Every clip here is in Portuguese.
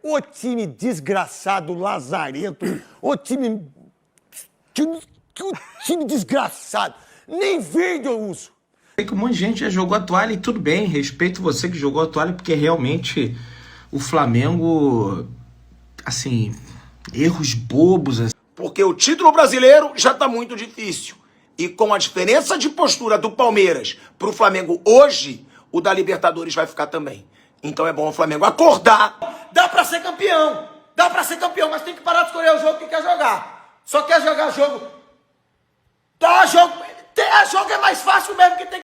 Ô time desgraçado, lazarento. Ô time desgraçado. Nem verde eu uso. Sei que um monte de gente já jogou a toalha e tudo bem, respeito você que jogou a toalha, porque realmente o Flamengo, assim, erros bobos. Assim. Porque o título brasileiro já tá muito difícil. E com a diferença de postura do Palmeiras pro Flamengo hoje, o da Libertadores vai ficar também. Então é bom o Flamengo acordar. Dá pra ser campeão. Dá pra ser campeão, mas tem que parar de escolher o jogo que quer jogar. Só quer jogar jogo. Tá, jogo. Ter jogo é mais fácil mesmo que tem que...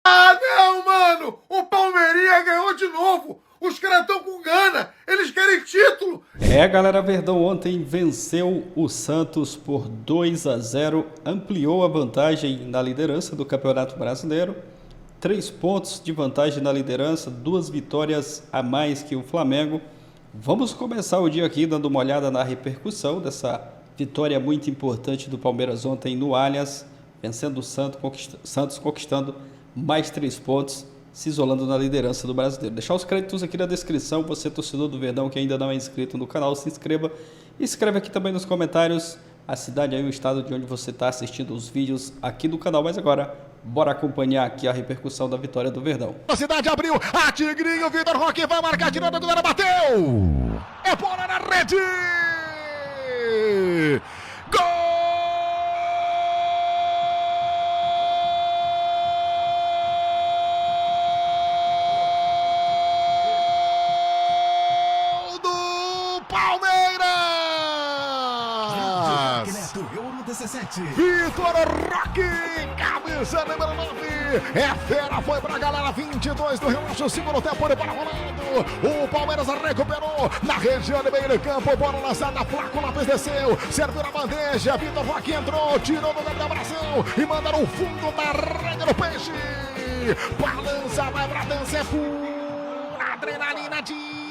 Ah, não, mano! O Palmeirinha ganhou de novo! Os caras estão com gana! Eles querem título! Galera, Verdão ontem venceu o Santos por 2-0, ampliou a vantagem na liderança do Campeonato Brasileiro, 3 pontos de vantagem na liderança, 2 vitórias a mais que o Flamengo. Vamos começar o dia aqui dando uma olhada na repercussão dessa vitória muito importante do Palmeiras ontem no Allianz, vencendo o Santos, conquistando mais 3 pontos, se isolando na liderança do Brasileiro. Deixar os créditos aqui na descrição. Você, torcedor do Verdão, que ainda não é inscrito no canal, se inscreva. E escreve aqui também nos comentários a cidade e o estado de onde você está assistindo os vídeos aqui do canal. Mas agora, bora acompanhar aqui a repercussão da vitória do Verdão. A cidade abriu, a Tigrinho, Vitor Roque vai marcar, tirando a goleira, bateu! É bola na rede! Gol! Vitor Roque, camisa número 9, é fera, foi pra galera, 22 do relógio, segundo tempo, ele para rolando, o Palmeiras recuperou, na região de meio de campo, bola lançada, Flaco Lopes desceu, serviu na bandeja, Vitor Roque entrou, tirou do meio da Brasil, e manda no fundo da rede do peixe, balança, vai pra dança, é pura adrenalina de...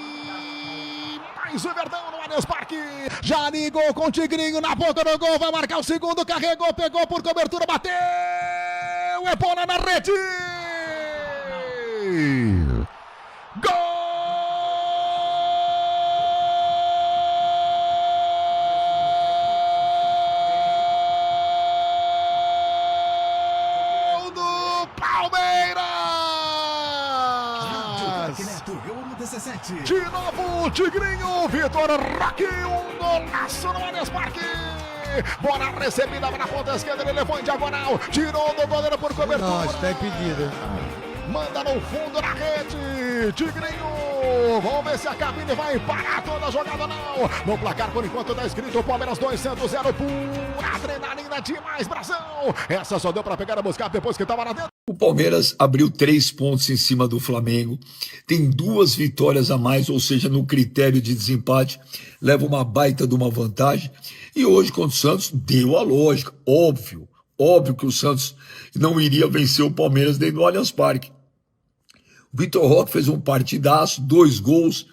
Mais o Verdão no Allianz Parque. Já ligou com o Tigrinho na boca do gol. Vai marcar o segundo. Carregou, pegou por cobertura. Bateu. É bola na rede. Gol do Palmeiras. De novo, Tigrinho, Vitor Roque, um golaço no Allianz Parque. Bola recebida para a ponta esquerda, ele levou em diagonal, tirou do goleiro por cobertura. Não, está impedido. Manda no fundo da rede, Tigrinho. Vamos ver se a cabine vai parar toda a jogada, não. No placar, por enquanto, tá escrito Palmeiras 2, Santos 0. Pura adrenalina demais, Brasil. Essa só deu para pegar a buscar depois que estava lá dentro. O Palmeiras abriu 3 pontos em cima do Flamengo, tem 2 vitórias a mais, ou seja, no critério de desempate, leva uma baita de uma vantagem. E hoje, contra o Santos, deu a lógica, óbvio que o Santos não iria vencer o Palmeiras dentro do Allianz Parque. O Vitor Roque fez um partidaço, 2 gols,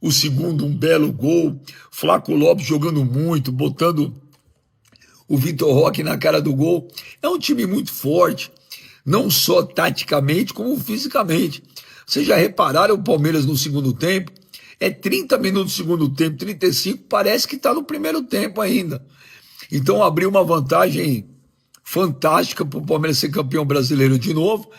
o segundo um belo gol, Flaco Lopes jogando muito, botando o Vitor Roque na cara do gol. É um time muito forte, não só taticamente, como fisicamente. Vocês já repararam o Palmeiras no segundo tempo? É 30 minutos do segundo tempo, 35, parece que está no primeiro tempo ainda. Então abriu uma vantagem fantástica para o Palmeiras ser campeão brasileiro de novo.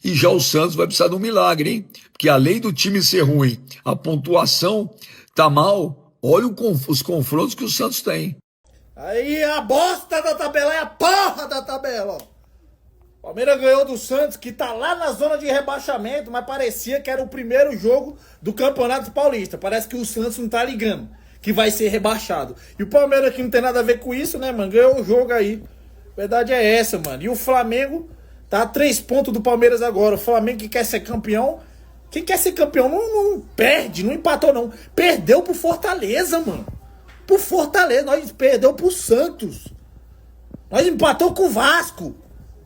E já o Santos vai precisar de um milagre, hein? Porque além do time ser ruim, a pontuação tá mal. Olha os confrontos que o Santos tem. Aí a bosta da tabela é a porra da tabela, ó. Palmeiras ganhou do Santos, que tá lá na zona de rebaixamento, mas parecia que era o primeiro jogo do Campeonato Paulista. Parece que o Santos não tá ligando que vai ser rebaixado. E o Palmeiras aqui não tem nada a ver com isso, né, mano? Ganhou o jogo aí. Verdade é essa, mano. E o Flamengo tá a 3 pontos do Palmeiras agora. O Flamengo que quer ser campeão. Quem quer ser campeão não perde, não empatou não. Perdeu pro Fortaleza, mano. Pro Fortaleza. Nós perdeu pro Santos. Nós empatou com o Vasco.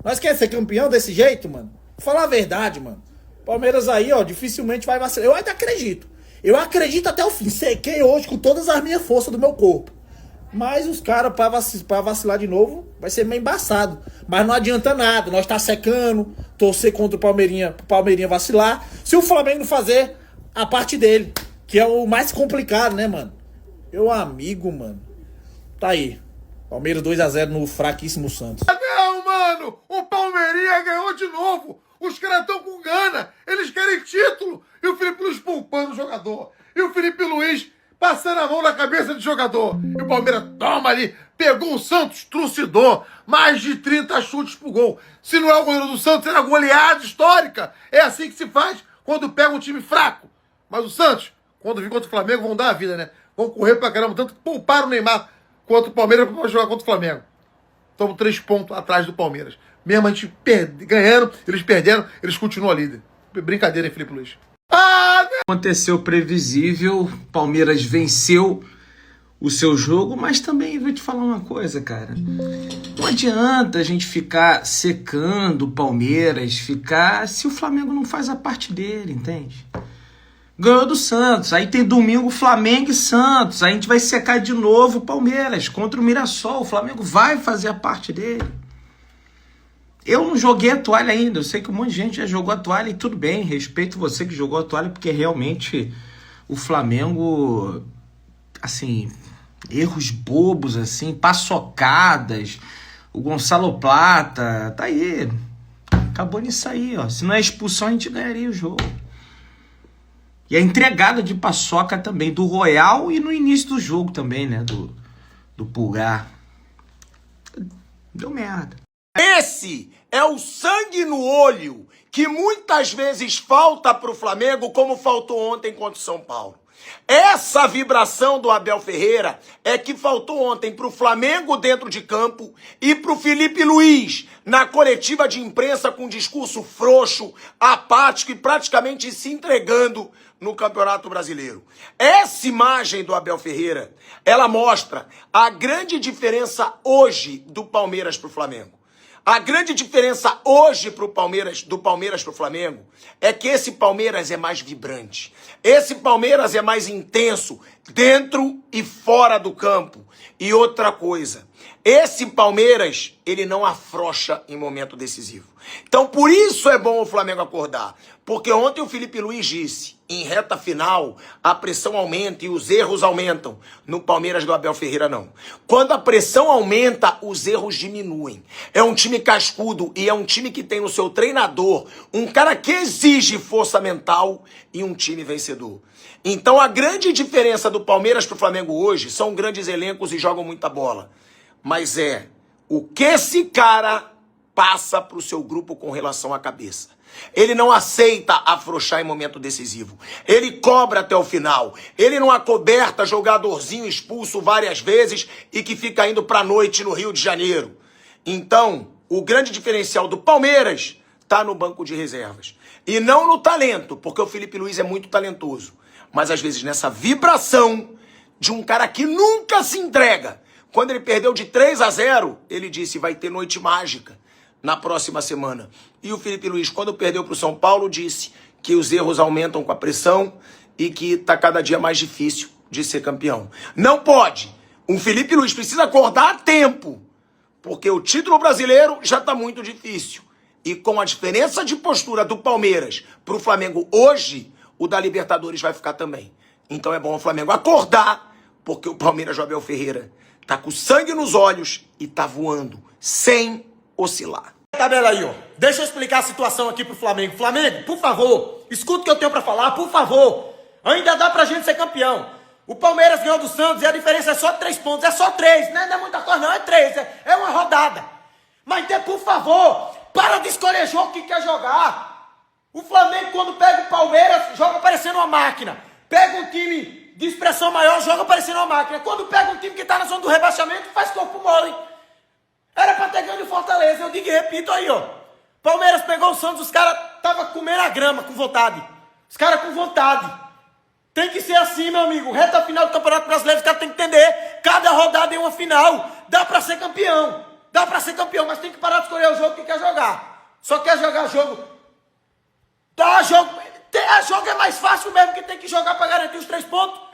Nós queremos ser campeão desse jeito, mano? Vou falar a verdade, mano. Palmeiras aí, ó, dificilmente vai vacilar. Eu ainda acredito. Eu acredito até o fim. Sequei hoje com todas as minhas forças do meu corpo. Mas os caras, pra vacilar de novo, vai ser meio embaçado. Mas não adianta nada. Nós tá secando, torcer contra o Palmeirinha, pro Palmeirinha vacilar. Se o Flamengo não fazer a parte dele, que é o mais complicado, né, mano? Meu amigo, mano. Tá aí. Palmeiras 2-0 no fraquíssimo Santos. Não, mano! O Palmeirinha ganhou de novo! Os caras estão com gana! Eles querem título! E o Felipe Luiz poupando o jogador! E o Felipe Luiz passando a mão na cabeça do jogador! E o Palmeiras toma ali! Pegou o Santos, trucidou! Mais de 30 chutes pro gol! Se não é o goleiro do Santos, era goleada histórica! É assim que se faz quando pega um time fraco! Mas o Santos, quando vir contra o Flamengo, vão dar a vida, né? Vão correr pra caramba, tanto que pouparam o Neymar contra o Palmeiras para jogar contra o Flamengo. Estamos 3 pontos atrás do Palmeiras. Mesmo a gente ganhando, eles perderam, eles continuam líder. Brincadeira, hein, Felipe Luiz? Aconteceu previsível, Palmeiras venceu o seu jogo, mas também vou te falar uma coisa, cara. Não adianta a gente ficar secando o Palmeiras, se o Flamengo não faz a parte dele, entende? Ganhou do Santos, aí tem domingo Flamengo e Santos, aí a gente vai secar de novo o Palmeiras contra o Mirassol, o Flamengo vai fazer a parte dele. Eu não joguei a toalha ainda, eu sei que um monte de gente já jogou a toalha e tudo bem, respeito você que jogou a toalha, porque realmente o Flamengo, assim, erros bobos, assim, paçocadas, o Gonçalo Plata, tá aí, acabou nisso aí, ó. Se não é expulsão, a gente ganharia o jogo. E a entregada de paçoca também, do Royal e no início do jogo também, né, do Pulgar. Deu merda. Esse é o sangue no olho que muitas vezes falta pro Flamengo, como faltou ontem contra o São Paulo. Essa vibração do Abel Ferreira é que faltou ontem pro Flamengo dentro de campo e pro Felipe Luiz na coletiva de imprensa com um discurso frouxo, apático e praticamente se entregando no Campeonato Brasileiro. Essa imagem do Abel Ferreira, ela mostra a grande diferença hoje do Palmeiras pro Flamengo. A grande diferença hoje do Palmeiras pro Flamengo é que esse Palmeiras é mais vibrante. Esse Palmeiras é mais intenso dentro e fora do campo. E outra coisa, esse Palmeiras, ele não afrouxa em momento decisivo. Então, por isso é bom o Flamengo acordar. Porque ontem o Felipe Luiz disse, em reta final, a pressão aumenta e os erros aumentam. No Palmeiras do Abel Ferreira, não. Quando a pressão aumenta, os erros diminuem. É um time cascudo e é um time que tem no seu treinador um cara que exige força mental e um time vencedor. Então, a grande diferença do Palmeiras pro Flamengo hoje são grandes elencos e jogam muita bola. Mas é o que esse cara passa pro seu grupo com relação à cabeça. Ele não aceita afrouxar em momento decisivo. Ele cobra até o final. Ele não acoberta jogadorzinho expulso várias vezes e que fica indo pra noite no Rio de Janeiro. Então, o grande diferencial do Palmeiras tá no banco de reservas. E não no talento, porque o Felipe Luiz é muito talentoso. Mas às vezes nessa vibração de um cara que nunca se entrega. Quando ele perdeu de 3-0, ele disse, vai ter noite mágica na próxima semana. E o Felipe Luiz, quando perdeu para o São Paulo, disse que os erros aumentam com a pressão e que está cada dia mais difícil de ser campeão. Não pode. O Felipe Luiz precisa acordar a tempo, porque o título brasileiro já está muito difícil. E com a diferença de postura do Palmeiras para o Flamengo hoje, o da Libertadores vai ficar também. Então é bom o Flamengo acordar, porque o Palmeiras do Abel Ferreira tá com sangue nos olhos e tá voando, sem oscilar. Tabela aí, ó. Deixa eu explicar a situação aqui pro Flamengo. Flamengo, por favor, escuta o que eu tenho pra falar, por favor. Ainda dá pra gente ser campeão. O Palmeiras ganhou do Santos e a diferença é só 3 pontos. É só 3, não é muita coisa não, é 3. É uma rodada. Mas, por favor, para de escolher jogo que quer jogar. O Flamengo, quando pega o Palmeiras, joga parecendo uma máquina. Pega um time de expressão maior, joga parecendo uma máquina. Quando pega um time que tá na zona do rebaixamento, faz corpo mole. Era pra ter ganho o Fortaleza, eu digo e repito aí, ó. Palmeiras pegou o Santos, os caras tava comendo a grama com vontade. Os caras com vontade. Tem que ser assim, meu amigo. Reta final do Campeonato Brasileiro, os caras têm que entender. Cada rodada é uma final. Dá pra ser campeão. Dá pra ser campeão, mas tem que parar de escolher o jogo que quer jogar. Só quer jogar jogo. Jogo é mais fácil mesmo, que tem que jogar pra garantir os 3 pontos.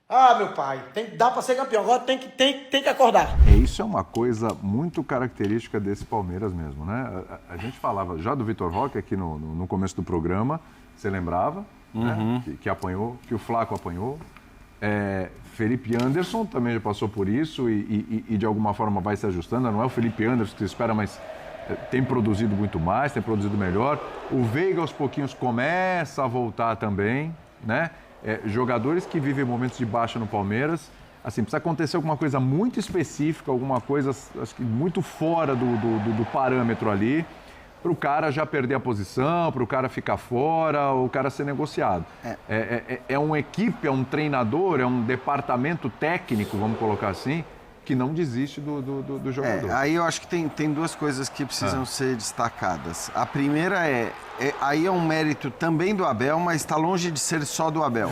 Ah, meu pai, dá pra ser campeão, agora tem que acordar. Isso é uma coisa muito característica desse Palmeiras mesmo, né? A gente falava já do Vitor Roque aqui no começo do programa, você lembrava? né? Que apanhou, que o Flaco apanhou. Felipe Anderson também já passou por isso e de alguma forma vai se ajustando. Não é o Felipe Anderson que se espera, mas tem produzido muito mais, tem produzido melhor. O Veiga, aos pouquinhos, começa a voltar também, né? Jogadores que vivem momentos de baixa no Palmeiras. Assim, precisa acontecer alguma coisa muito específica, alguma coisa, acho que muito fora do parâmetro ali, para o cara já perder a posição, para o cara ficar fora, o cara ser negociado. É uma equipe, é um treinador, é um departamento técnico, vamos colocar assim, que não desiste do jogador. Aí eu acho que tem duas coisas que precisam ser destacadas. A primeira aí é um mérito também do Abel, mas está longe de ser só do Abel.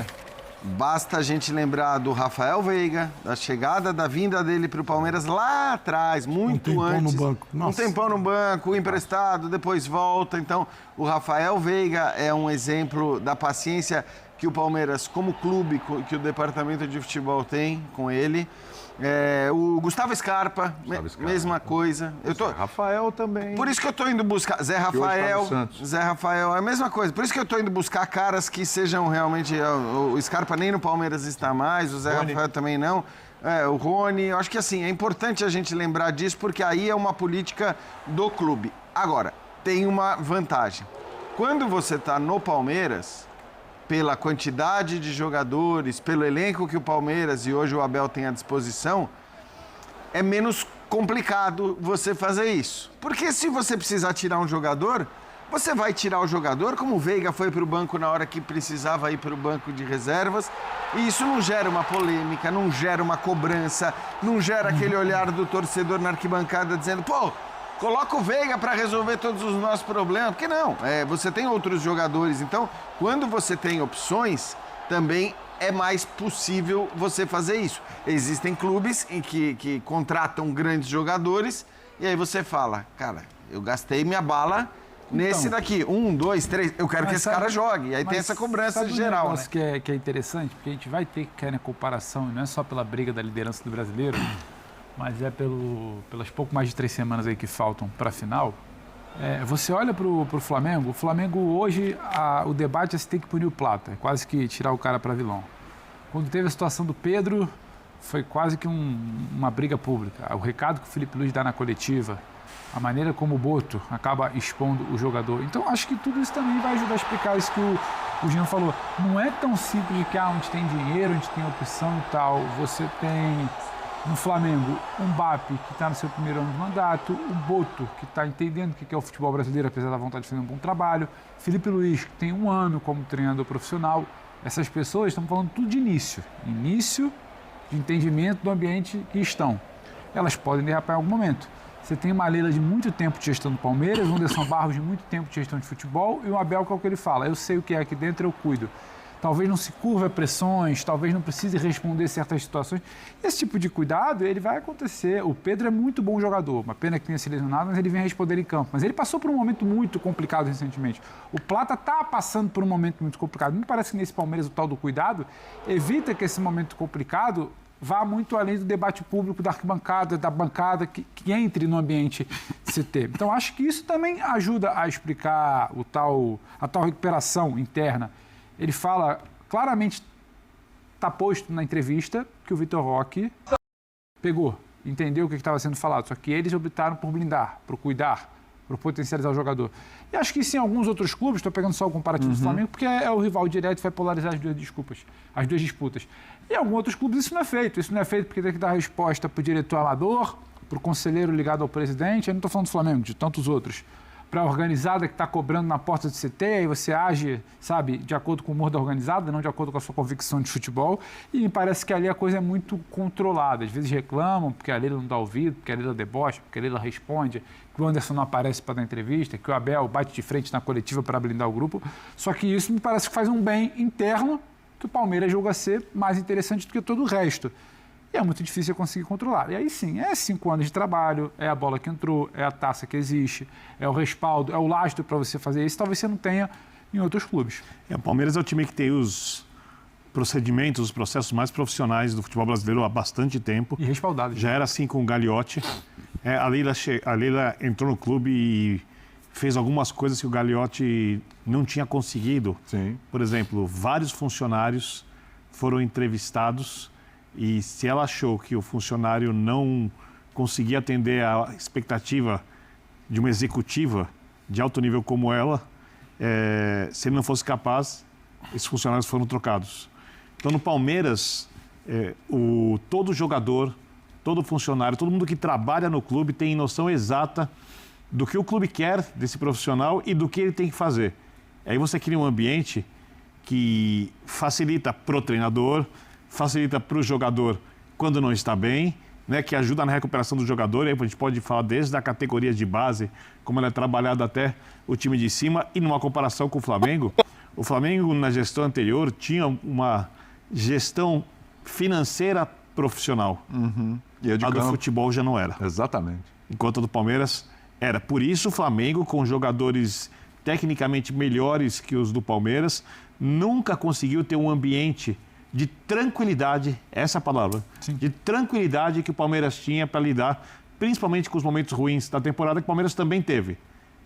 Basta a gente lembrar do Rafael Veiga, da chegada, da vinda dele para o Palmeiras lá atrás, muito antes. No banco. Um tempão no banco, emprestado, depois volta. Então, o Rafael Veiga é um exemplo da paciência que o Palmeiras, como clube, que o departamento de futebol tem com ele. O Gustavo Scarpa, mesma coisa. Zé Rafael também. Por isso que eu estou indo buscar. Zé Rafael, é a mesma coisa. Por isso que eu estou indo buscar caras que sejam realmente. O Scarpa nem no Palmeiras está mais, o Zé Rafael também não. O Rony. Eu acho que assim, é importante a gente lembrar disso, porque aí é uma política do clube. Agora, tem uma vantagem. Quando você está no Palmeiras, pela quantidade de jogadores, pelo elenco que o Palmeiras e hoje o Abel tem à disposição, é menos complicado você fazer isso. Porque se você precisar tirar um jogador, você vai tirar o jogador, como o Veiga foi para o banco na hora que precisava ir para o banco de reservas, e isso não gera uma polêmica, não gera uma cobrança, não gera aquele olhar do torcedor na arquibancada dizendo, pô, coloca o Veiga para resolver todos os nossos problemas. Porque não, você tem outros jogadores. Então, quando você tem opções, também é mais possível você fazer isso. Existem clubes em que contratam grandes jogadores e aí você fala, cara, eu gastei minha bala nesse daqui. 1, 2, 3, eu quero que esse cara jogue. E aí tem essa cobrança geral, né? Que é interessante, porque a gente vai ter que cair na comparação, e não é só pela briga da liderança do brasileiro, mas pelas pouco mais de 3 semanas aí que faltam para a final. Você olha para o Flamengo hoje, o debate é se tem que punir o Plata, é quase que tirar o cara para vilão. Quando teve a situação do Pedro, foi quase que uma briga pública. O recado que o Felipe Luiz dá na coletiva, a maneira como o Boto acaba expondo o jogador. Então, acho que tudo isso também vai ajudar a explicar isso que o Jean falou. Não é tão simples de que onde tem dinheiro, onde tem opção e tal, você tem... No Flamengo, o Mbappé, que está no seu primeiro ano de mandato, o Boto, que está entendendo o que é o futebol brasileiro, apesar da vontade de fazer um bom trabalho, Felipe Luiz, que tem 1 ano como treinador profissional. Essas pessoas estão falando tudo de início de entendimento do ambiente que estão. Elas podem derrapar em algum momento. Você tem uma Leila de muito tempo de gestão do Palmeiras, um Anderson Barros de muito tempo de gestão de futebol e o Abel, que é o que ele fala, eu sei o que é aqui dentro, eu cuido. Talvez não se curva a pressões, talvez não precise responder certas situações. Esse tipo de cuidado, ele vai acontecer. O Pedro é muito bom jogador, uma pena que tenha se lesionado, mas ele vem responder em campo. Mas ele passou por um momento muito complicado recentemente. O Plata está passando por um momento muito complicado. Me parece que nesse Palmeiras o tal do cuidado evita que esse momento complicado vá muito além do debate público da arquibancada, da bancada, que entre no ambiente CT. Então, acho que isso também ajuda a explicar a tal recuperação interna. Ele fala, claramente está posto na entrevista que o Vitor Roque pegou, entendeu o que estava sendo falado, só que eles optaram por blindar, por cuidar, por potencializar o jogador. E acho que sim, alguns outros clubes, estou pegando só o comparativo do Flamengo, porque é o rival direto e vai polarizar as duas disputas. E em alguns outros clubes isso não é feito. Isso não é feito porque tem que dar resposta para o diretor amador, para o conselheiro ligado ao presidente. Eu não estou falando do Flamengo, de tantos outros. Para a organizada que está cobrando na porta do CT, aí você age, sabe, de acordo com o humor da organizada, não de acordo com a sua convicção de futebol. E me parece que ali a coisa é muito controlada. Às vezes reclamam porque a Leila não dá ouvido, porque a Leila debocha, porque a Leila responde, que o Anderson não aparece para dar entrevista, que o Abel bate de frente na coletiva para blindar o grupo. Só que isso me parece que faz um bem interno que o Palmeiras julga ser mais interessante do que todo o resto. E é muito difícil eu conseguir controlar. E aí sim, 5 anos de trabalho, é a bola que entrou, é a taça que existe, é o respaldo, é o lastro para você fazer isso. Talvez você não tenha em outros clubes. O Palmeiras é o time que tem os procedimentos, os processos mais profissionais do futebol brasileiro há bastante tempo. E respaldado. Já era assim com o Gagliotti. A Leila entrou no clube e fez algumas coisas que o Gagliotti não tinha conseguido. Sim. Por exemplo, vários funcionários foram entrevistados e se ela achou que o funcionário não conseguia atender a expectativa de uma executiva de alto nível como ela, se ele não fosse capaz, esses funcionários foram trocados. Então, no Palmeiras, todo jogador, todo funcionário, todo mundo que trabalha no clube tem noção exata do que o clube quer desse profissional e do que ele tem que fazer. Aí você cria um ambiente que facilita para o treinador, facilita para o jogador quando não está bem, né, que ajuda na recuperação do jogador. Aí a gente pode falar desde a categoria de base, como ela é trabalhada até o time de cima. E numa comparação com o Flamengo na gestão anterior tinha uma gestão financeira profissional. E a do futebol já não era. Exatamente. Enquanto a do Palmeiras era. Por isso o Flamengo, com jogadores tecnicamente melhores que os do Palmeiras, nunca conseguiu ter um ambiente de tranquilidade, essa é a palavra, de tranquilidade que o Palmeiras tinha para lidar, principalmente com os momentos ruins da temporada que o Palmeiras também teve.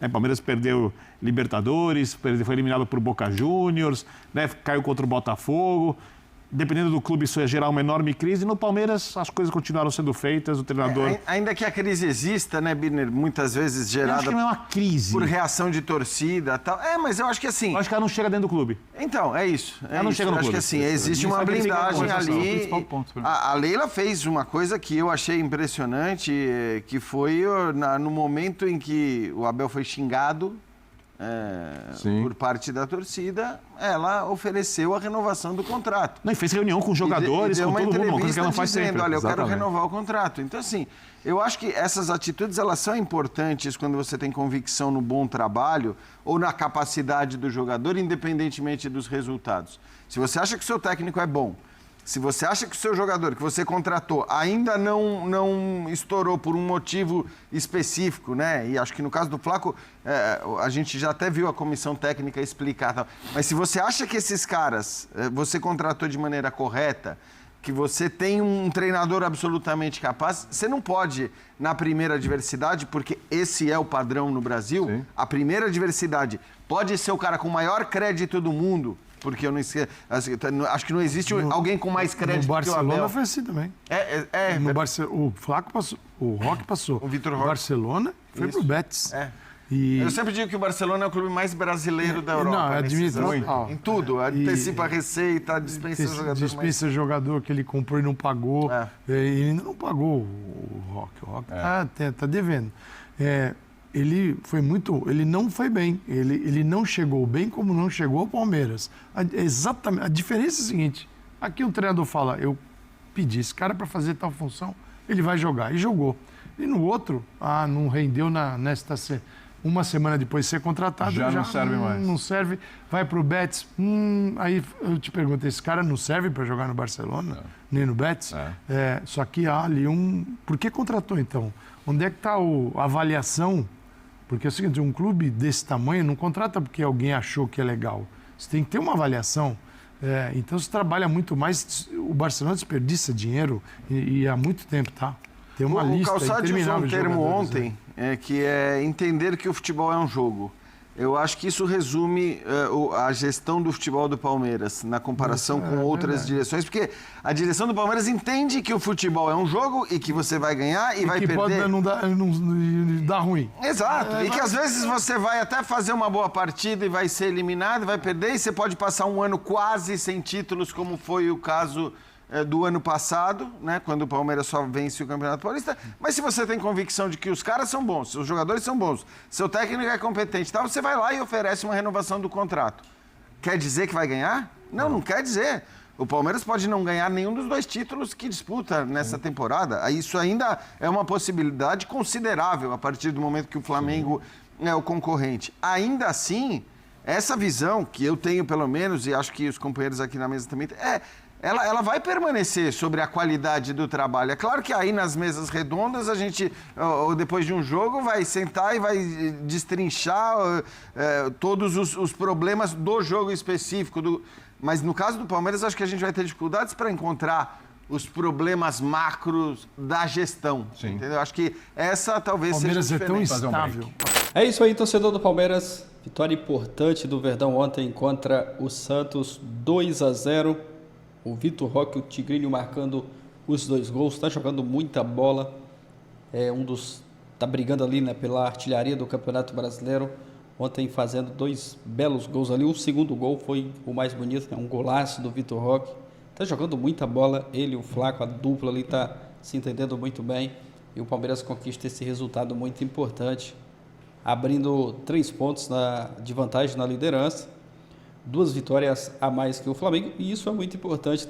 O Palmeiras perdeu Libertadores, foi eliminado por Boca Juniors, né, caiu contra o Botafogo. Dependendo do clube, isso ia gerar uma enorme crise. No Palmeiras, as coisas continuaram sendo feitas, o treinador... Ainda que a crise exista, né, Birner? Muitas vezes gerada... Eu acho que não é uma crise. Por reação de torcida e tal. Mas eu acho que assim... Eu acho que ela não chega dentro do clube. Então, é isso. Ela não chega no clube. Eu acho que assim, existe uma blindagem ali. A Leila fez uma coisa que eu achei impressionante, que foi no momento em que o Abel foi xingado por parte da torcida, ela ofereceu a renovação do contrato. Não, e fez reunião com jogadores, com todo mundo, uma coisa que ela não faz sempre. Olha, eu quero renovar o contrato. Então, assim, eu acho que essas atitudes, elas são importantes quando você tem convicção no bom trabalho ou na capacidade do jogador, independentemente dos resultados. Se você acha que o seu técnico é bom, se você acha que o seu jogador que você contratou ainda não estourou por um motivo específico, né? E acho que no caso do Flaco, a gente já até viu a comissão técnica explicar. Tal. Mas se você acha que esses caras você contratou de maneira correta, que você tem um treinador absolutamente capaz, você não pode, na primeira adversidade, porque esse é o padrão no Brasil, a primeira adversidade pode ser o cara com o maior crédito do mundo, porque eu não esqueço, acho que não existe alguém com mais crédito que o Abel. No Barcelona foi assim também. O Flaco passou, o Roque passou. O Vitor Roque. Barcelona foi pro Betis. Eu sempre digo que o Barcelona é o clube mais brasileiro da Europa. Não, admito. Em tudo. Antecipa a receita, dispensa o jogador. Dispensa o jogador que ele comprou e não pagou. E ainda não pagou o Roque. O Roque tá devendo. Ele não foi bem. Ele não chegou bem como não chegou ao Palmeiras. Exatamente. A diferença é a seguinte: aqui o treinador fala, eu pedi esse cara para fazer tal função, ele vai jogar. E jogou. E no outro, não rendeu nesta uma semana depois de ser contratado. Já não serve mais. Não serve, vai pro Betis. Aí eu te pergunto, esse cara não serve para jogar no Barcelona? Nem no Betis? Só que há ali Por que contratou então? Onde é que está a avaliação? Porque é o seguinte, um clube desse tamanho não contrata porque alguém achou que é legal. Você tem que ter uma avaliação. Então você trabalha muito mais. O Barcelona desperdiça dinheiro e há muito tempo, tá? Tem uma lista interminável de jogadores. O Calçado usou um termo ontem, que é entender que o futebol é um jogo. Eu acho que isso resume a gestão do futebol do Palmeiras na comparação com outras direções, porque a direção do Palmeiras entende que o futebol é um jogo e que você vai ganhar e vai perder. Pode não dar ruim. Exato. E que às vezes você vai até fazer uma boa partida e vai ser eliminado, vai perder, e você pode passar um ano quase sem títulos, como foi o caso do ano passado, né, quando o Palmeiras só vence o Campeonato Paulista. Mas se você tem convicção de que os caras são bons, os jogadores são bons, seu técnico é competente, tal, você vai lá e oferece uma renovação do contrato. Quer dizer que vai ganhar? Não quer dizer. O Palmeiras pode não ganhar nenhum dos dois títulos que disputa nessa temporada. Isso ainda é uma possibilidade considerável a partir do momento que o Flamengo é o concorrente. Ainda assim, essa visão que eu tenho pelo menos, e acho que os companheiros aqui na mesa também têm, ela vai permanecer sobre a qualidade do trabalho. É claro que aí nas mesas redondas a gente, ou depois de um jogo, vai sentar e vai destrinchar todos os problemas do jogo específico. Mas no caso do Palmeiras, acho que a gente vai ter dificuldades para encontrar os problemas macros da gestão. Entendeu? Acho que essa talvez seja a diferença. O Palmeiras é tão estável. É isso aí, torcedor do Palmeiras. Vitória importante do Verdão ontem contra o Santos, 2-0. O Vitor Roque, o Tigrinho, marcando os 2 gols. Está jogando muita bola. Tá brigando ali, né, pela artilharia do Campeonato Brasileiro. Ontem fazendo 2 belos gols ali. O segundo gol foi o mais bonito, né? Um golaço do Vitor Roque. Tá jogando muita bola. Ele e o Flaco, a dupla ali, tá se entendendo muito bem. E o Palmeiras conquista esse resultado muito importante, abrindo 3 pontos de vantagem na liderança, 2 vitórias a mais que o Flamengo, e isso é muito importante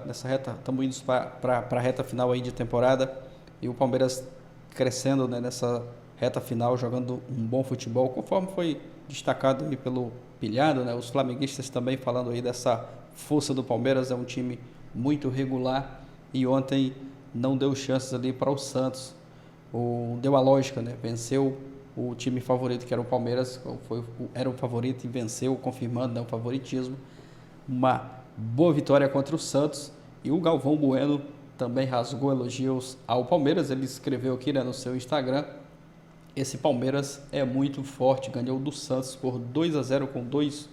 nessa reta, estamos indo para a reta final aí de temporada, e o Palmeiras crescendo, né, nessa reta final, jogando um bom futebol, conforme foi destacado aí pelo Pilhado, né, os flamenguistas também falando aí dessa força do Palmeiras, é um time muito regular, e ontem não deu chances ali para o Santos, deu a lógica, né, venceu o time favorito, que era o Palmeiras, era o favorito e venceu, confirmando, né, o favoritismo. Uma boa vitória contra o Santos. E o Galvão Bueno também rasgou elogios ao Palmeiras. Ele escreveu aqui, né, no seu Instagram: esse Palmeiras é muito forte, ganhou do Santos por 2-0 com 2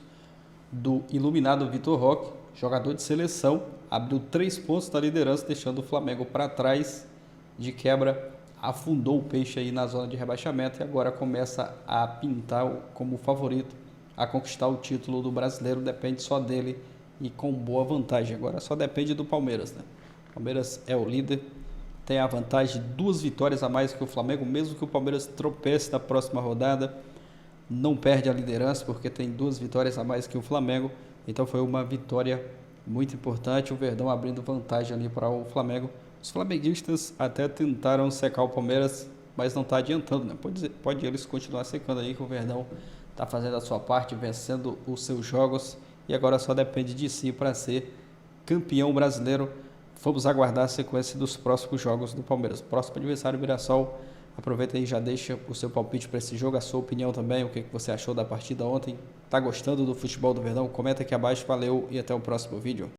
do iluminado Vitor Roque, jogador de seleção, abriu 3 pontos da liderança, deixando o Flamengo para trás. De quebra, afundou o peixe aí na zona de rebaixamento e agora começa a pintar como favorito a conquistar o título do Brasileiro. Depende só dele e com boa vantagem. Agora só depende do Palmeiras, né? O Palmeiras é o líder, tem a vantagem de 2 vitórias a mais que o Flamengo, mesmo que o Palmeiras tropece na próxima rodada, não perde a liderança porque tem 2 vitórias a mais que o Flamengo. Então foi uma vitória muito importante, o Verdão abrindo vantagem ali para o Flamengo. Os flamenguistas até tentaram secar o Palmeiras, mas não está adiantando, né? Pode eles continuar secando aí, que o Verdão está fazendo a sua parte, vencendo os seus jogos, e agora só depende de si para ser campeão brasileiro. Vamos aguardar a sequência dos próximos jogos do Palmeiras. Próximo adversário, Mirassol. Aproveita aí e já deixa o seu palpite para esse jogo, a sua opinião também, o que você achou da partida ontem. Tá gostando do futebol do Verdão? Comenta aqui abaixo, valeu e até o próximo vídeo.